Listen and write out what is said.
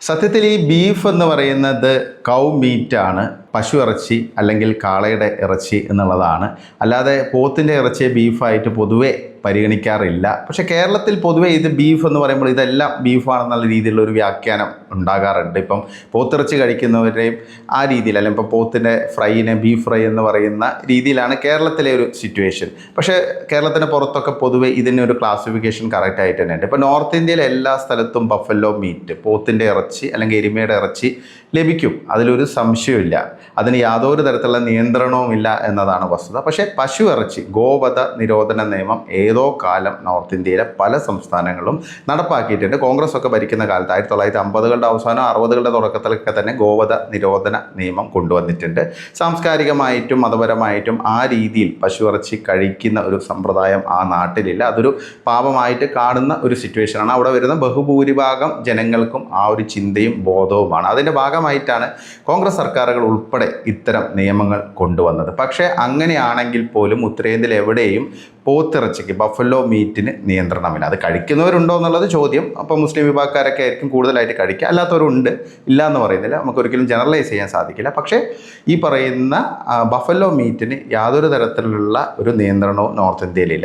സത്യത്തിൽ ഈ ബീഫ് എന്ന് പറയുന്നത് കൗ മീറ്റാണ്, പശു ഇറച്ചി അല്ലെങ്കിൽ കാളയുടെ ഇറച്ചി എന്നുള്ളതാണ്. അല്ലാതെ പോത്തിൻ്റെ ഇറച്ചിയെ ബീഫായിട്ട് പൊതുവെ പരിഗണിക്കാറില്ല. പക്ഷേ കേരളത്തിൽ പൊതുവേ ഇത് ബീഫ് എന്ന് പറയുമ്പോൾ ഇതെല്ലാം ബീഫാണെന്നുള്ള രീതിയിലുള്ള ഒരു വ്യാഖ്യാനം ഉണ്ടാകാറുണ്ട്. ഇപ്പം പോത്തിറച്ചി കഴിക്കുന്നവരെയും ആ രീതിയിൽ, അല്ലെങ്കിൽ ഇപ്പം പോത്തിൻ്റെ ഫ്രൈനെ ബീഫ് ഫ്രൈ എന്ന് പറയുന്ന രീതിയിലാണ് കേരളത്തിലെ ഒരു സിറ്റുവേഷൻ. പക്ഷേ കേരളത്തിന് പുറത്തൊക്കെ പൊതുവേ ഇതിന് ഒരു ക്ലാസിഫിക്കേഷൻ കറക്റ്റായിട്ട് തന്നെ ഉണ്ട്. ഇപ്പോൾ നോർത്ത് ഇന്ത്യയിലെ എല്ലാ സ്ഥലത്തും ബഫല്ലോ മീറ്റ്, പോത്തിൻ്റെ ഇറച്ചി അല്ലെങ്കിൽ എരുമയുടെ ഇറച്ചി ലഭിക്കും, അതിലൊരു സംശയമില്ല. അതിന് യാതൊരു തരത്തിലുള്ള നിയന്ത്രണവുമില്ല എന്നതാണ് വസ്തുത. പക്ഷേ പശു ഇറച്ചി ഗോവധ നിരോധന നിയമം ഏതോ കാലം നോർത്ത് ഇന്ത്യയിലെ പല സംസ്ഥാനങ്ങളും നടപ്പാക്കിയിട്ടുണ്ട്. കോൺഗ്രസ് ഒക്കെ ഭരിക്കുന്ന കാലത്ത് 1950കളുടെ അവസാനം 60കളുടെ തുടക്കത്തിലൊക്കെ തന്നെ ഗോവധ നിരോധന നിയമം കൊണ്ടുവന്നിട്ടുണ്ട്. സാംസ്കാരികമായിട്ടും മതപരമായിട്ടും ആ രീതിയിൽ പശു ഇറച്ചി കഴിക്കുന്ന ഒരു സമ്പ്രദായം ആ നാട്ടിലില്ല. അതൊരു പാപമായിട്ട് കാണുന്ന ഒരു സിറ്റുവേഷനാണ്. അവിടെ വരുന്ന ബഹുഭൂരിഭാഗം ജനങ്ങൾക്കും ആ ഒരു ചിന്തയും ബോധവുമാണ്. അതിൻ്റെ ഭാഗമായിട്ടാണ് കോൺഗ്രസ് സർക്കാരുകൾ ഉൾപ്പെടെ ഇത്തരം നിയമങ്ങൾ കൊണ്ടുവന്നത്. പക്ഷേ അങ്ങനെയാണെങ്കിൽ പോലും ഉത്തരേന്ത്യയിൽ എവിടെയും പോത്തിറച്ചിക്ക്, ബഫല്ലോ മീറ്റിന് നിയന്ത്രണമില്ല. അത് കഴിക്കുന്നവരുണ്ടോ എന്നുള്ളത് ചോദ്യം. അപ്പോൾ മുസ്ലിം വിഭാഗക്കാരൊക്കെ ആയിരിക്കും കൂടുതലായിട്ട് കഴിക്കുക, അല്ലാത്തവരുണ്ട്, ഇല്ല എന്ന് പറയുന്നില്ല. നമുക്കൊരിക്കലും ജനറലൈസ് ചെയ്യാൻ സാധിക്കില്ല. പക്ഷേ ഈ പറയുന്ന ബഫല്ലോ മീറ്റിന് യാതൊരു തരത്തിലുള്ള ഒരു നിയന്ത്രണവും നോർത്ത് ഇന്ത്യയിലില്ല.